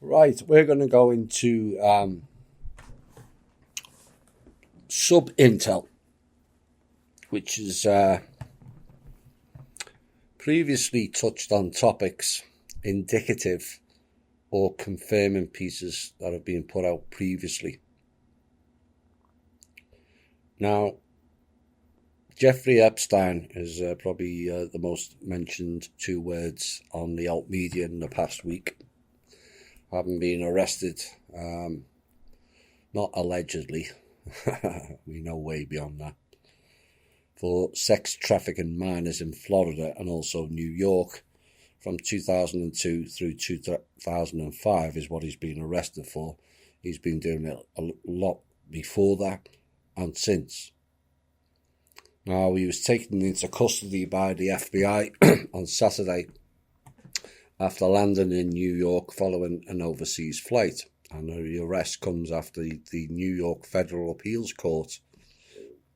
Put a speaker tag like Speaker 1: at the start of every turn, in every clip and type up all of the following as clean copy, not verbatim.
Speaker 1: Right, we're going to go into sub-intel, which is previously touched on topics indicative or confirming pieces that have been put out previously. Now, Jeffrey Epstein is probably the most mentioned two words on the alt media in the past week, having been arrested, not allegedly, we know way beyond that, for sex trafficking minors in Florida and also New York from 2002 through 2005 is what he's been arrested for. He's been doing it a lot before that and since. Now, he was taken into custody by the FBI on Saturday after landing in New York following an overseas flight. And the arrest comes after the New York Federal Appeals Court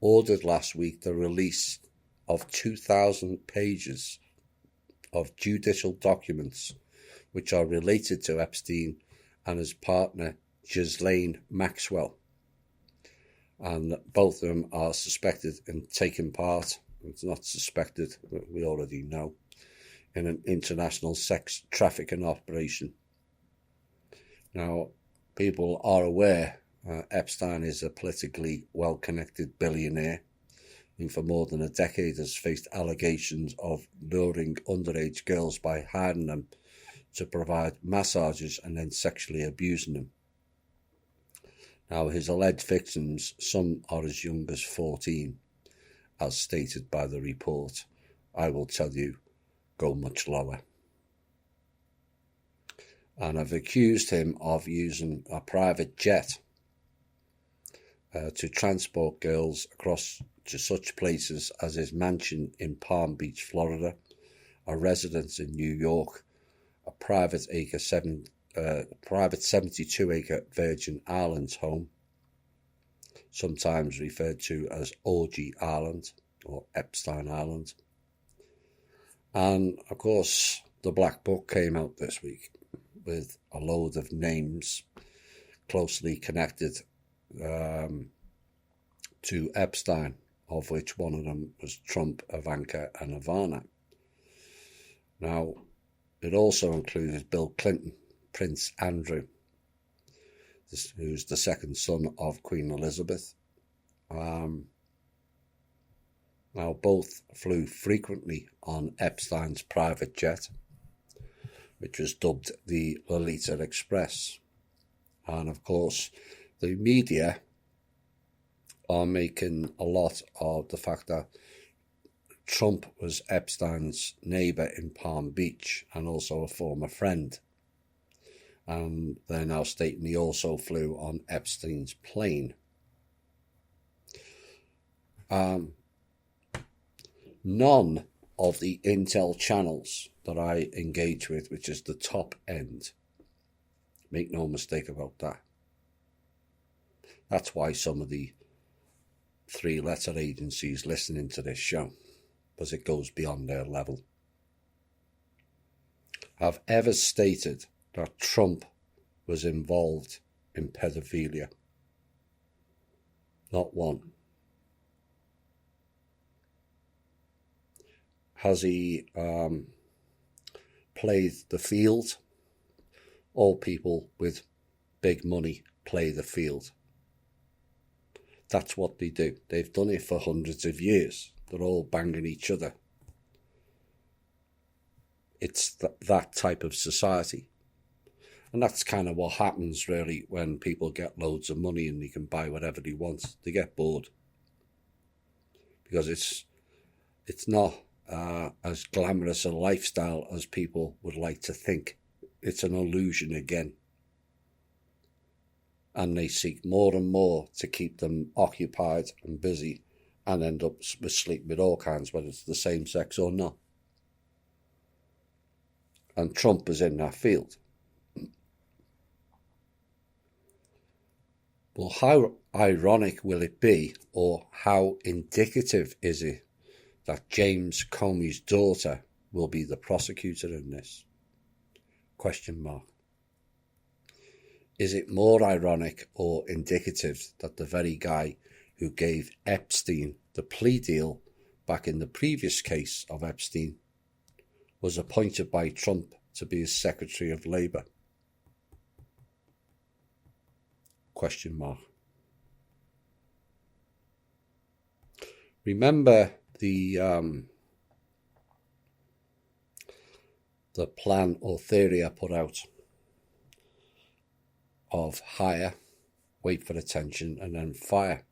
Speaker 1: ordered last week the release of 2,000 pages of judicial documents which are related to Epstein and his partner Ghislaine Maxwell. And both of them are suspected in taking part, it's not suspected, we already know, in an international sex trafficking operation. Now, people are aware Epstein is a politically well-connected billionaire who for more than a decade has faced allegations of luring underage girls by hiding them to provide massages and then sexually abusing them. Now, his alleged victims, some are as young as 14, as stated by the report. I will tell you, go much lower. And have accused him of using a private jet to transport girls across to such places as his mansion in Palm Beach, Florida, a residence in New York, a private 72-acre Virgin Islands home, sometimes referred to as Orgy Island or Epstein Island. And of course, the Black Book came out this week with a load of names closely connected to Epstein, of which one of them was Trump, Ivanka and Ivana. Now, it also included Bill Clinton, Prince Andrew, who's the second son of Queen Elizabeth. Now, both flew frequently on Epstein's private jet, which was dubbed the Lolita Express. And of course, the media are making a lot of the fact that Trump was Epstein's neighbour in Palm Beach and also a former friend. And they're now stating he also flew on Epstein's plane. None of the intel channels that I engage with, which is the top end, make no mistake about that. That's why some of the three-letter agencies listening to this show, because it goes beyond their level, have ever stated that Trump was involved in pedophilia. Not one. Has he played the field? All people with big money play the field. That's what they do. They've done it for hundreds of years. They're all banging each other. It's that type of society. And that's kind of what happens, really, when people get loads of money and they can buy whatever they want. They get bored. Because it's not as glamorous a lifestyle as people would like to think. It's an illusion again. And they seek more and more to keep them occupied and busy and end up with sleeping with all kinds, whether it's the same sex or not. And Trump is in that field. Well, how ironic will it be, or how indicative is it that James Comey's daughter will be the prosecutor in this? Question mark. Is it more ironic or indicative that the very guy who gave Epstein the plea deal back in the previous case of Epstein was appointed by Trump to be his Secretary of Labour? Question mark. Remember the plan or theory I put out of hire, wait for attention, and then fire?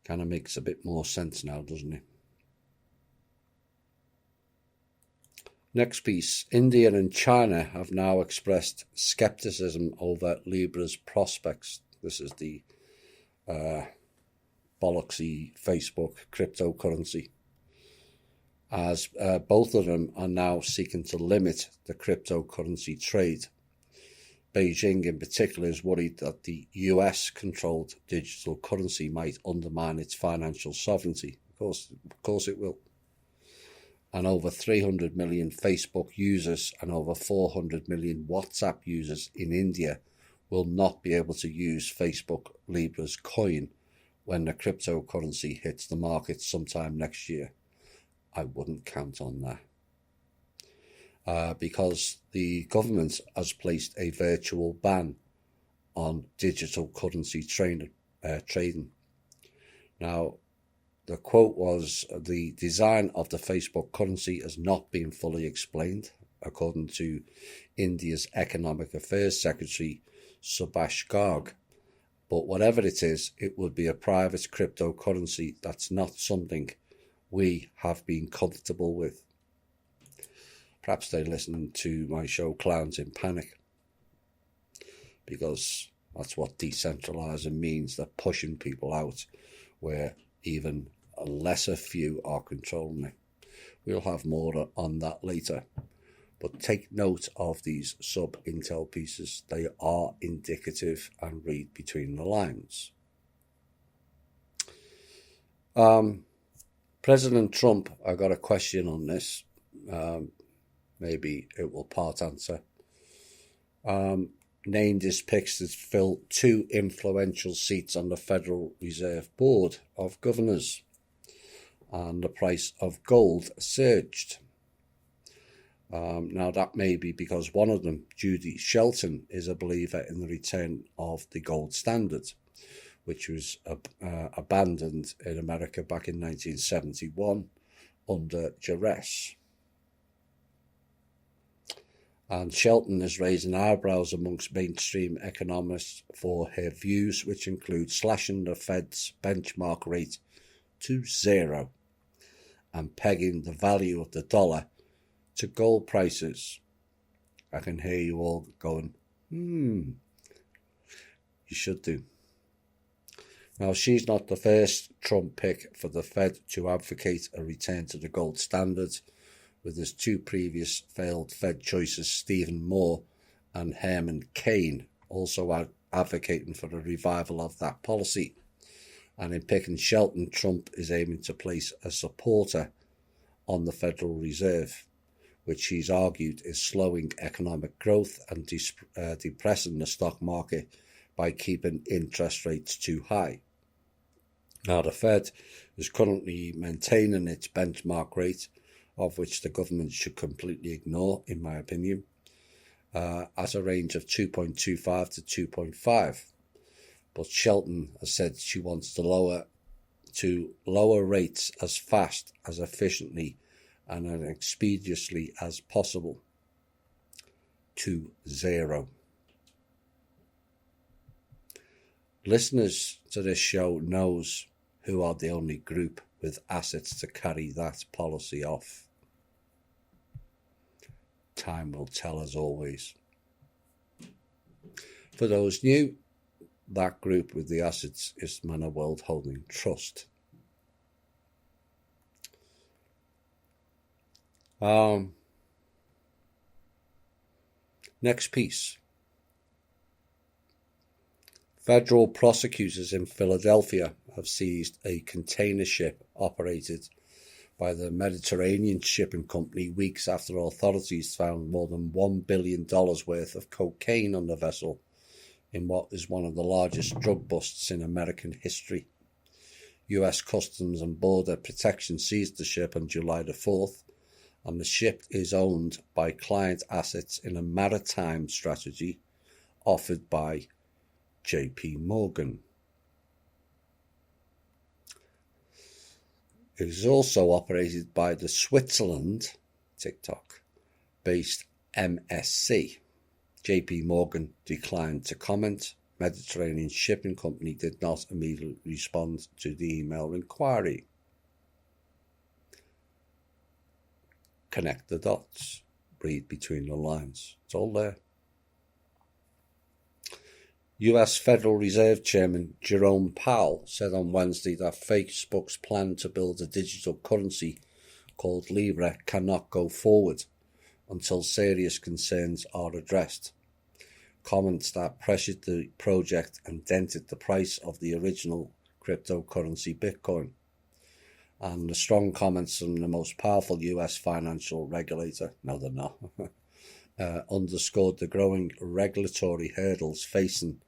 Speaker 1: Kind of makes a bit more sense now, doesn't it? Next piece. India and China have now expressed skepticism over Libra's prospects. This is the bollocksy Facebook cryptocurrency, as both of them are now seeking to limit the cryptocurrency trade. Beijing in particular is worried that the US-controlled digital currency might undermine its financial sovereignty. Of course it will. And over 300 million Facebook users and over 400 million WhatsApp users in India will not be able to use Facebook Libra's coin when the cryptocurrency hits the market sometime next year. I wouldn't count on that. Because the government has placed a virtual ban on digital currency trading. Now, the quote was, "The design of the Facebook currency has not been fully explained," according to India's Economic Affairs Secretary Subhash Garg. But whatever it is, it would be a private cryptocurrency. That's not something we have been comfortable with. Perhaps they listen to my show Clowns in Panic, because that's what decentralising means. They're pushing people out where even a lesser few are controlling it. We'll have more on that later. But take note of these sub-intel pieces. They are indicative and read between the lines. President Trump, I got a question on this. Maybe it will part answer. Named his picks to fill 2 influential seats on the Federal Reserve Board of Governors. And the price of gold surged. Now that may be because one of them, Judy Shelton, is a believer in the return of the gold standard, which was abandoned in America back in 1971 under duress. And Shelton is raising eyebrows amongst mainstream economists for her views, which include slashing the Fed's benchmark rate to 0 and pegging the value of the dollar to gold prices. I can hear you all going, you should do. Now, she's not the first Trump pick for the Fed to advocate a return to the gold standard, with his 2 previous failed Fed choices, Stephen Moore and Herman Cain, also advocating for a revival of that policy. And in picking Shelton, Trump is aiming to place a supporter on the Federal Reserve, which he's argued is slowing economic growth and depressing the stock market by keeping interest rates too high. Now, the Fed is currently maintaining its benchmark rate, of which the government should completely ignore, in my opinion, at a range of 2.25 to 2.5. But Shelton has said she wants to lower rates as fast, as efficiently, and as expeditiously as possible to 0. Listeners to this show knows who are the only group with assets to carry that policy off. Time will tell, as always. For those new, that group with the assets is Manor World Holding Trust. Next piece. Federal prosecutors in Philadelphia have seized a container ship operated by the Mediterranean shipping company weeks after authorities found more than $1 billion worth of cocaine on the vessel in what is one of the largest drug busts in American history. US Customs and Border Protection seized the ship on July the 4th, and the ship is owned by client assets in a maritime strategy offered by JP Morgan. It is also operated by the Switzerland, TikTok-based MSC. JP Morgan declined to comment. Mediterranean Shipping Company did not immediately respond to the email inquiry. Connect the dots. Read between the lines. It's all there. US Federal Reserve Chairman Jerome Powell said on Wednesday that Facebook's plan to build a digital currency called Libra cannot go forward until serious concerns are addressed. Comments that pressured the project and dented the price of the original cryptocurrency Bitcoin. And the strong comments from the most powerful US financial regulator, no they're not, underscored the growing regulatory hurdles facing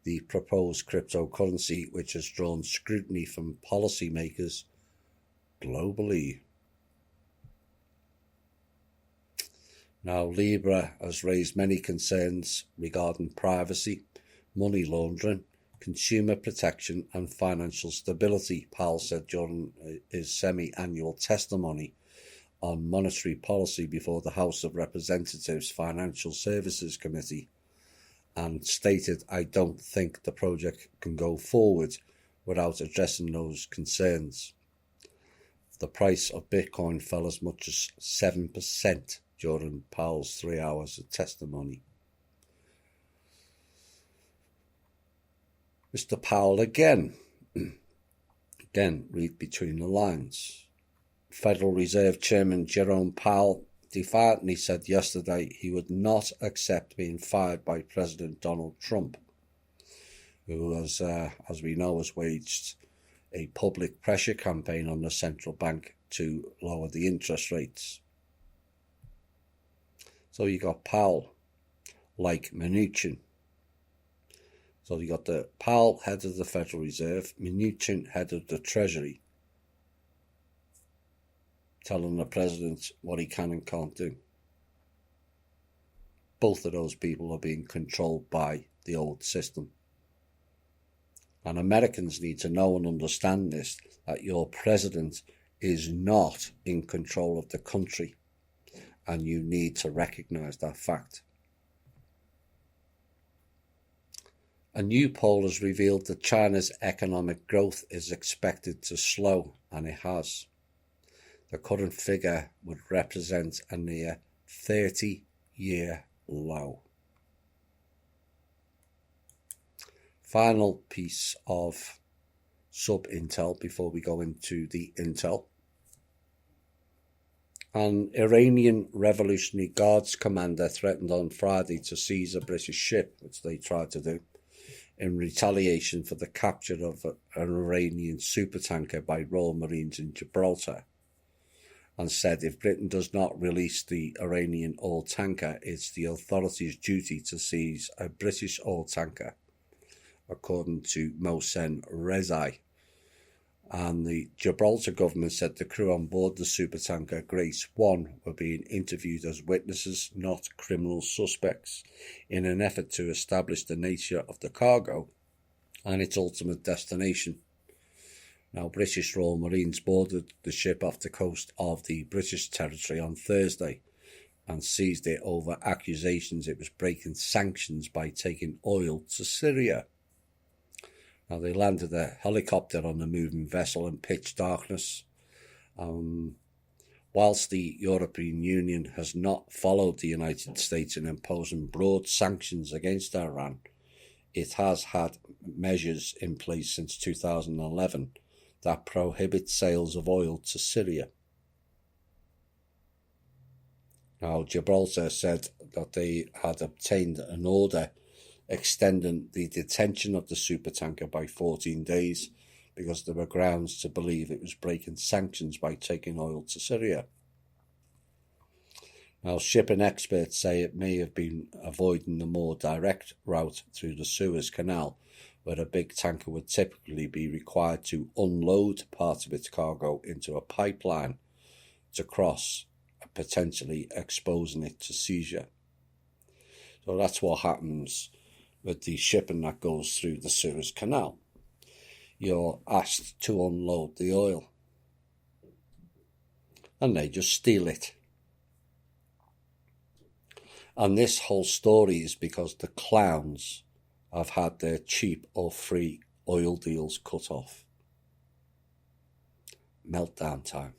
Speaker 1: the proposed cryptocurrency, which has drawn scrutiny from policymakers globally. Now, Libra has raised many concerns regarding privacy, money laundering, consumer protection and financial stability, Powell said during his semi-annual testimony on monetary policy before the House of Representatives Financial Services Committee, and stated, "I don't think the project can go forward without addressing those concerns." The price of Bitcoin fell as much as 7% during Powell's 3 hours of testimony. Mr. Powell again read between the lines. Federal Reserve Chairman Jerome Powell defiantly said yesterday he would not accept being fired by President Donald Trump, who has, as we know, has waged a public pressure campaign on the central bank to lower the interest rates. So you got Powell, like Mnuchin. So you got the Powell, head of the Federal Reserve, Mnuchin, head of the Treasury, telling the president what he can and can't do. Both of those people are being controlled by the old system. And Americans need to know and understand this, that your president is not in control of the country. And you need to recognize that fact. A new poll has revealed that China's economic growth is expected to slow, and it has. The current figure would represent a near 30-year low. Final piece of sub-intel before we go into the intel. An Iranian Revolutionary Guards commander threatened on Friday to seize a British ship, which they tried to do, in retaliation for the capture of an Iranian supertanker by Royal Marines in Gibraltar, and said if Britain does not release the Iranian oil tanker, it's the authorities' duty to seize a British oil tanker, according to Mohsen Rezai. And the Gibraltar government said the crew on board the supertanker Grace 1 were being interviewed as witnesses, not criminal suspects, in an effort to establish the nature of the cargo and its ultimate destination. Now, British Royal Marines boarded the ship off the coast of the British territory on Thursday and seized it over accusations it was breaking sanctions by taking oil to Syria. Now, they landed a helicopter on the moving vessel in pitch darkness. Whilst the European Union has not followed the United States in imposing broad sanctions against Iran, it has had measures in place since 2011 that prohibit sales of oil to Syria. Now, Gibraltar said that they had obtained an order extending the detention of the supertanker by 14 days because there were grounds to believe it was breaking sanctions by taking oil to Syria. Now, shipping experts say it may have been avoiding the more direct route through the Suez Canal, where a big tanker would typically be required to unload part of its cargo into a pipeline to cross, potentially exposing it to seizure. So that's what happens with the shipping that goes through the Suez Canal. You're asked to unload the oil, and they just steal it. And this whole story is because the clowns have had their cheap or free oil deals cut off. Meltdown time.